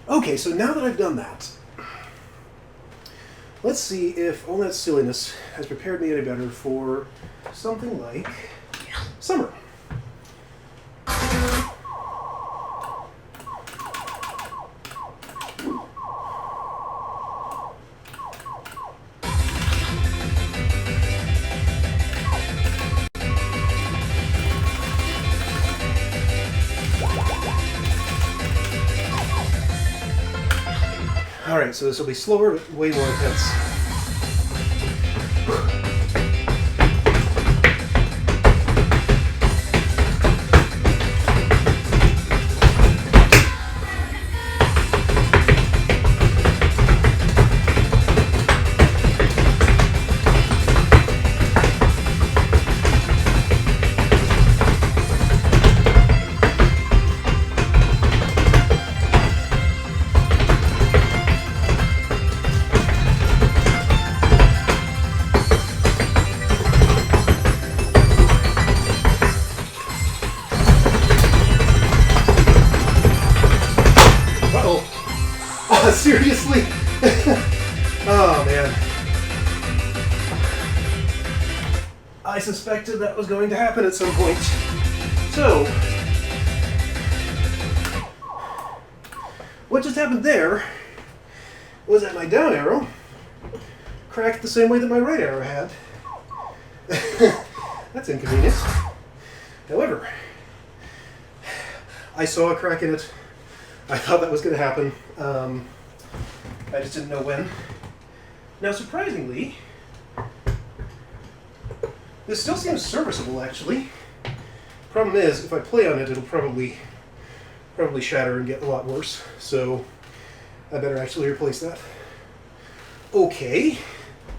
Okay, so now that I've done that, let's see if all that silliness has prepared me any better for something like summer. Alright, so this will be slower, but way more intense. Seriously? Oh, man. I suspected that was going to happen at some point. So, what just happened there was that my down arrow cracked the same way that my right arrow had. That's inconvenient. However, I saw a crack in it. I thought that was going to happen. I just didn't know when. Now, surprisingly, this still seems serviceable, actually. Problem is, if I play on it, it'll probably shatter and get a lot worse. So, I better actually replace that. Okay,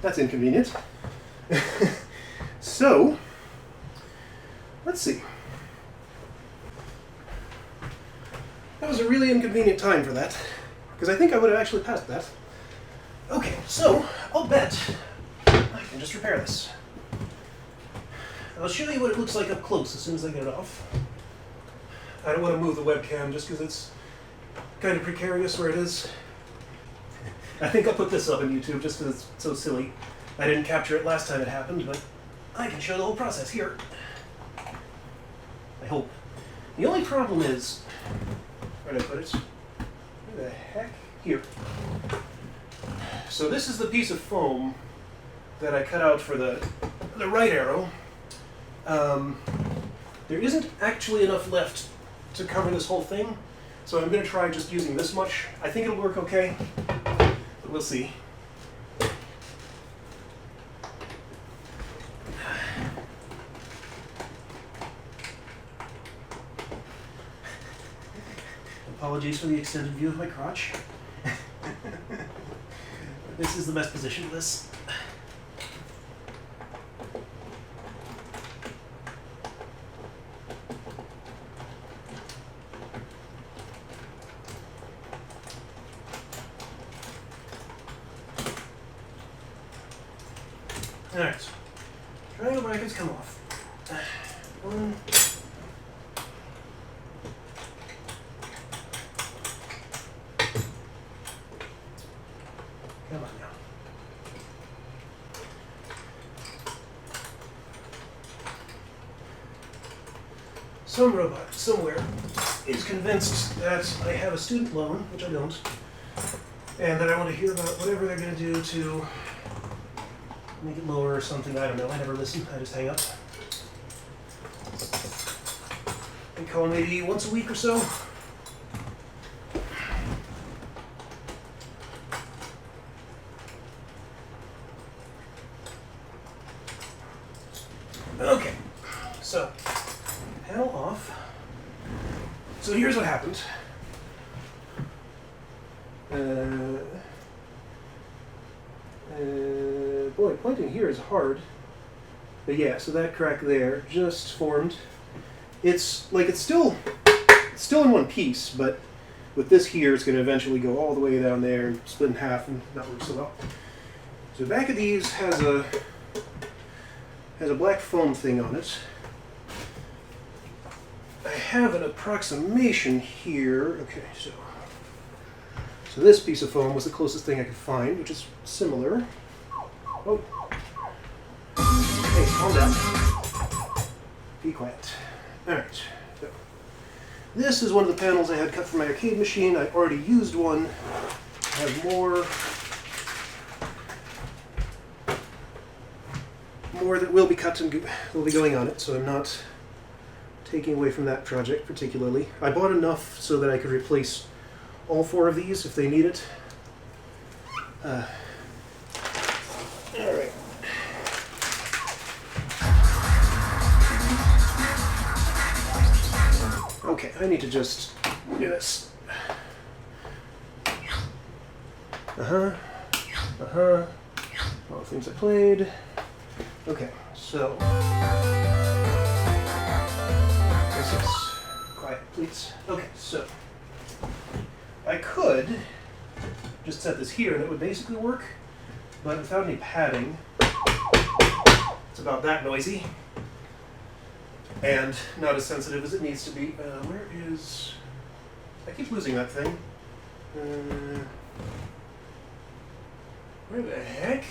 that's inconvenient. So, let's see. That was a really inconvenient time for that, because I think I would have actually passed that. Okay, so I'll bet I can just repair this. I'll show you what it looks like up close as soon as I get it off. I don't want to move the webcam just because it's kind of precarious where it is. I think I'll put this up on YouTube just because it's so silly. I didn't capture it last time it happened, but I can show the whole process here. I hope. The only problem is... Where did I put it? Where the heck? Here. So this is the piece of foam that I cut out for the right arrow. There isn't actually enough left to cover this whole thing, so I'm going to try just using this much. I think it'll work okay, but we'll see. Apologies for the extended view of my crotch. This is the best position for this. Alright. Triangle brackets come off. One. Come on now. Some robot somewhere is convinced that I have a student loan, which I don't, and that I want to hear about whatever they're going to do to make it lower or something. I don't know. I never listen. I just hang up. I call maybe once a week or so. Okay, so panel off. So here's what happened. Boy, pointing here is hard. But yeah, so that crack there just formed. It's still in one piece, but with this here, it's going to eventually go all the way down there and split in half and not work so well. So the back of these has a black foam thing on it. I have an approximation here. Okay, so So this piece of foam was the closest thing I could find, which is similar. Oh. Hey, calm down. Be quiet. Alright. So this is one of the panels I had cut from my arcade machine. I already used one. I have more that will be cut and will be going on it, so I'm not taking away from that project particularly. I bought enough so that I could replace all 4 of these if they need it. Alright. Okay, I need to just do this. All the things I played. Okay, so. Yes. Quiet, please. Okay, so. I could just set this here and it would basically work, but without any padding, it's about that noisy and not as sensitive as it needs to be. Where is... I keep losing that thing. Where the heck?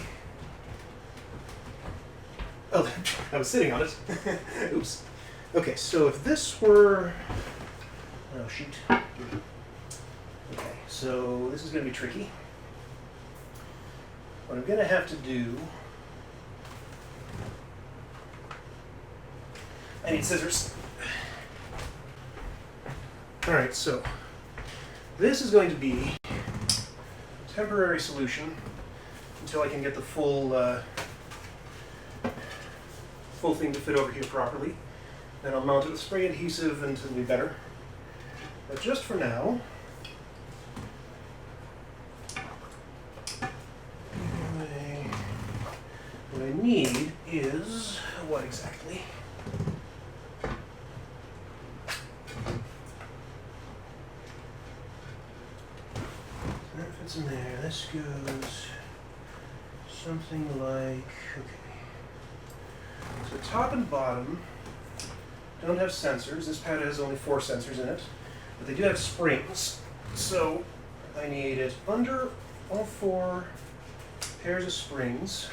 Oh, I was sitting on it. Oops. Okay, so if this were... Oh, shoot. Okay, so this is going to be tricky. What I'm going to have to do... I need scissors. Alright, so this is going to be a temporary solution until I can get the full thing to fit over here properly. Then I'll mount it with spray adhesive and it'll be better. But just for now, what I need is, what exactly? That fits in there. This goes something like, okay. So top and bottom don't have sensors. This pad has only 4 sensors in it, but they do have springs. So I need it under all 4 pairs of springs,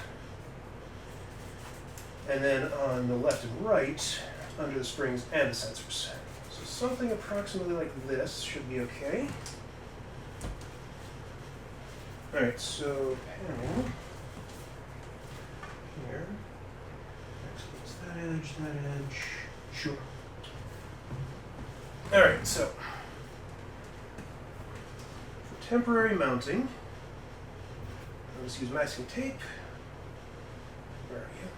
and then on the left and right, under the springs and the sensors. So something approximately like this should be okay. Alright, so panel here. That edge. Sure. Alright, so for temporary mounting, I'll just use masking tape. Where are you?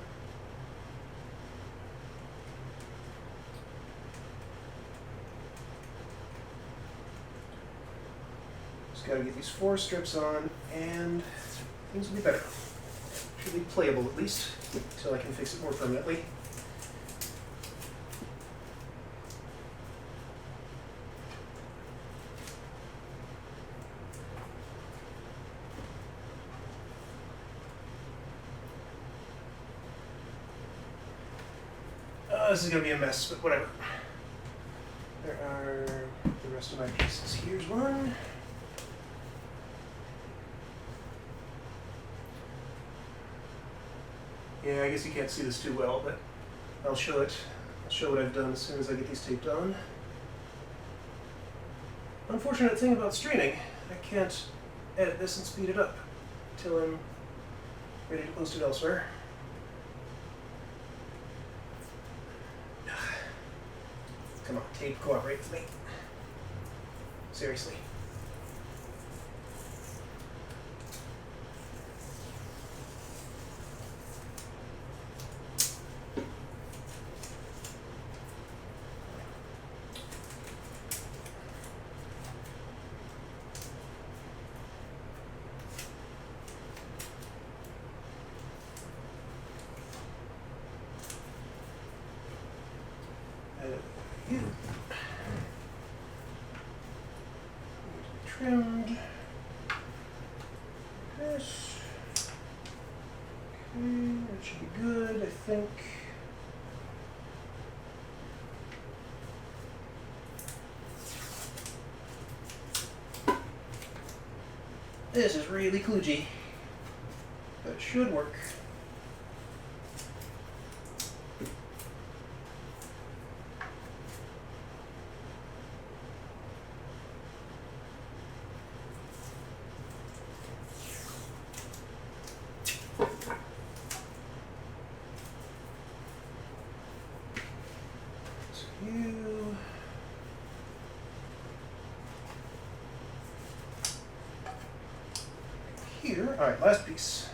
Just gotta get these 4 strips on and things will be better. Should be playable at least, until I can fix it more permanently. This is going to be a mess, but whatever. There are the rest of my pieces. Here's one. Yeah, I guess you can't see this too well, but I'll show it. I'll show what I've done as soon as I get these taped on. Unfortunate thing about streaming, I can't edit this and speed it up until I'm ready to post it elsewhere. Come on, tape, cooperate with me. Seriously. Trimmed. This. Okay, that should be good, I think. This is really kludgy, but it should work. You. Here, all right, last piece.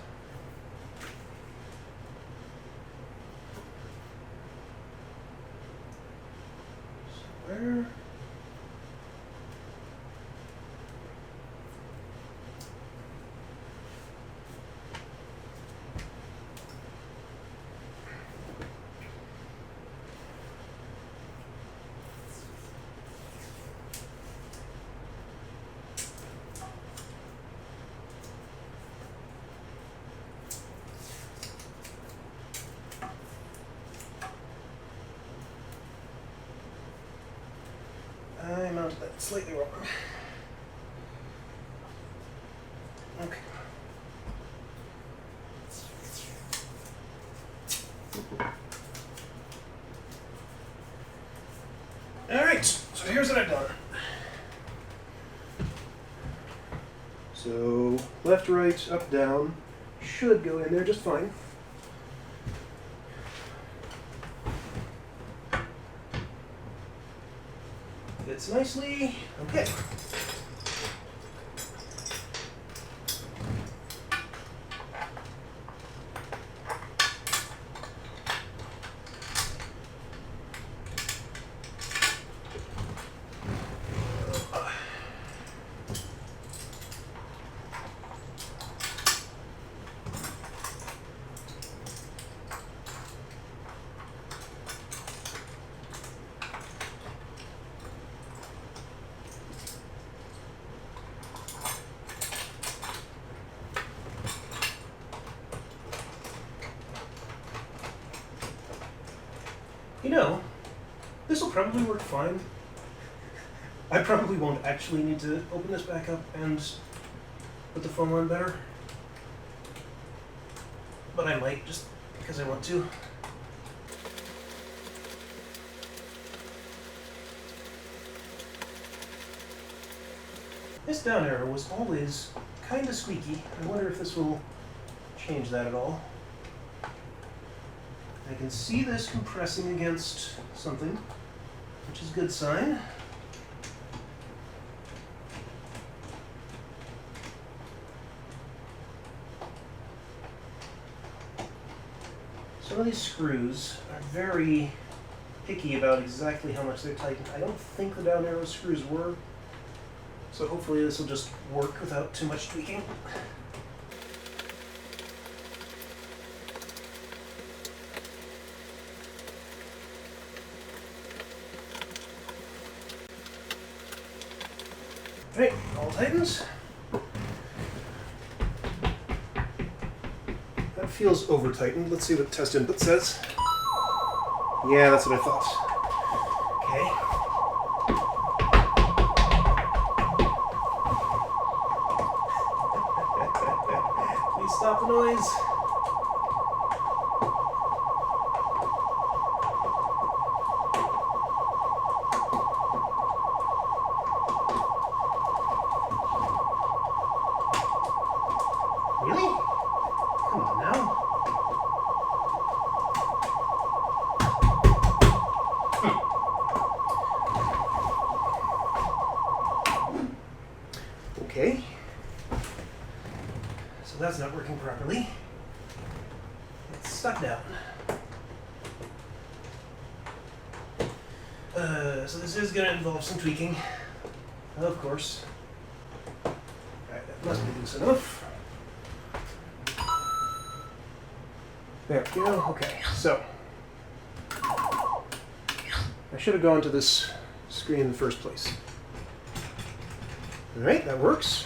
So where? I mounted that slightly wrong. Okay. All right, so here's what I've done. So left, right, up, down should go in there just fine. Fits nicely. Okay. You know, this will probably work fine. I probably won't actually need to open this back up and put the foam on better. But I might, just because I want to. This down arrow was always kind of squeaky. I wonder if this will change that at all. I can see this compressing against something, which is a good sign. Some of these screws are very picky about exactly how much they're tightened. I don't think the down arrow screws were, so hopefully this will just work without too much tweaking. Right, all tightens. That feels over tightened. Let's see what test input says. Yeah, that's what I thought. Okay. Please stop the noise. Really? Come on now. Okay. So that's not working properly. It's stuck down. So this is going to involve some tweaking, of course. Alright, that must be loose enough. There we go. Okay, so I should have gone to this screen in the first place. Alright, that works.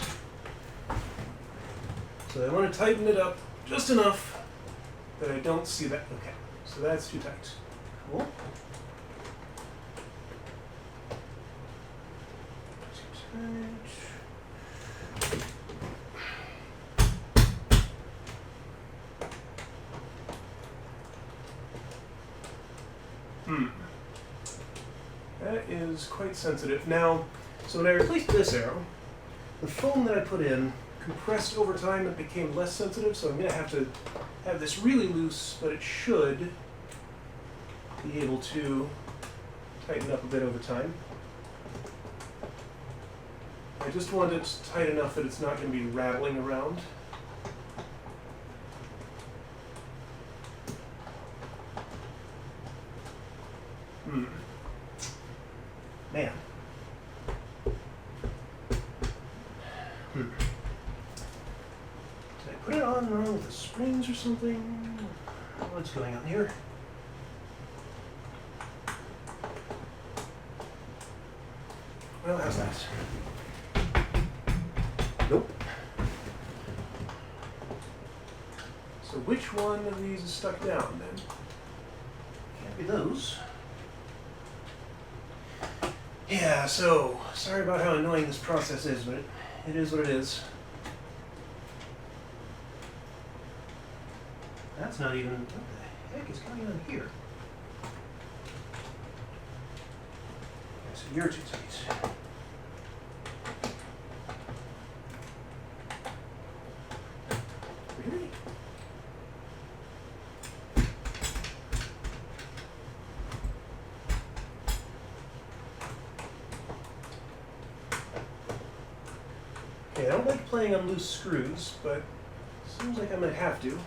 So I want to tighten it up just enough that I don't see that. Okay, so that's too tight. Cool. Too tight. is quite sensitive. Now, so when I replaced this arrow, the foam that I put in compressed over time and became less sensitive, so I'm going to have to have this really loose, but it should be able to tighten up a bit over time. I just want it tight enough that it's not going to be rattling around. Man. Did I put it on wrong with the springs or something? What's going on here? Well, how's that? Nope. So which one of these is stuck down then? Can't be those. Yeah, so sorry about how annoying this process is, but it is what it is. That's not even, what the heck is going on here? Okay, so you're too tight. Really? Okay, I don't like playing on loose screws, but it seems like I might have to.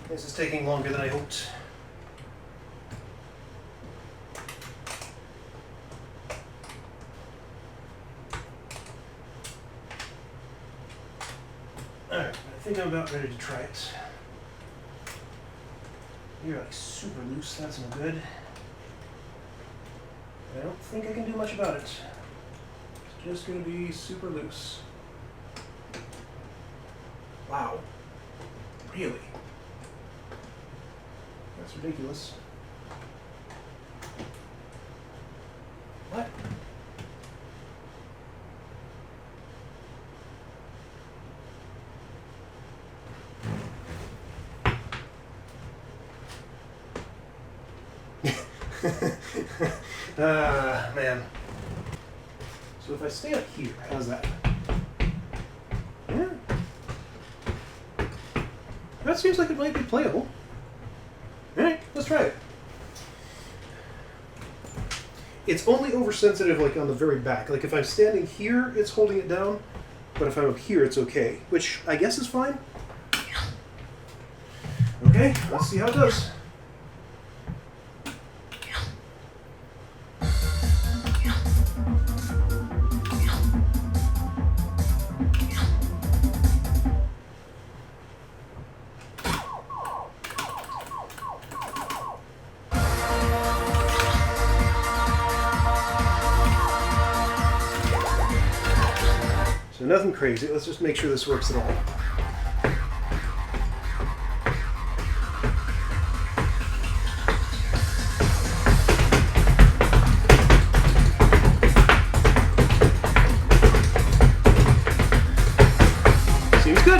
This is taking longer than I hoped. Alright, I think I'm about ready to try it. You're like super loose, that's no good. I don't think I can do much about it. It's just going to be super loose. Wow. Really? That's ridiculous. What? Man. So if I stay up here, how's that? Yeah. That seems like it might be playable. Alright, let's try it. It's only oversensitive like on the very back. Like if I'm standing here, it's holding it down, but if I'm up here, it's okay. Which I guess is fine. Okay, let's see how it does. So nothing crazy. Let's just make sure this works at all. Seems good.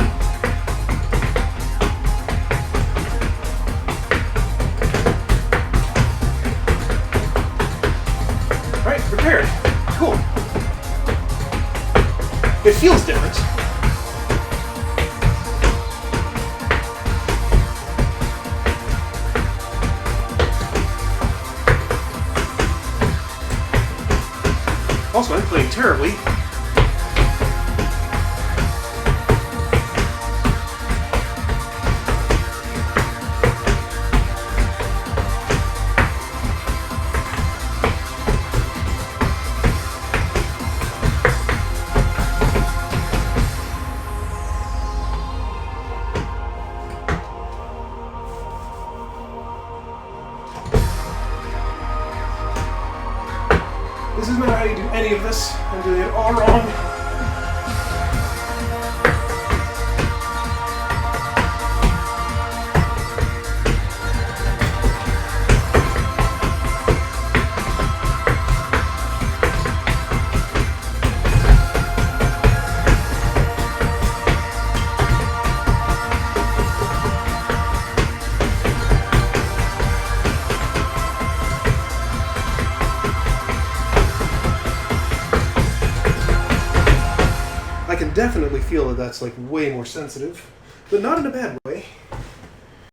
All right, prepared. Cool. It feels different. Also, I'm playing terribly. This is not how you do any of this. I'm doing it all wrong. definitely feel that that's like way more sensitive, but not in a bad way.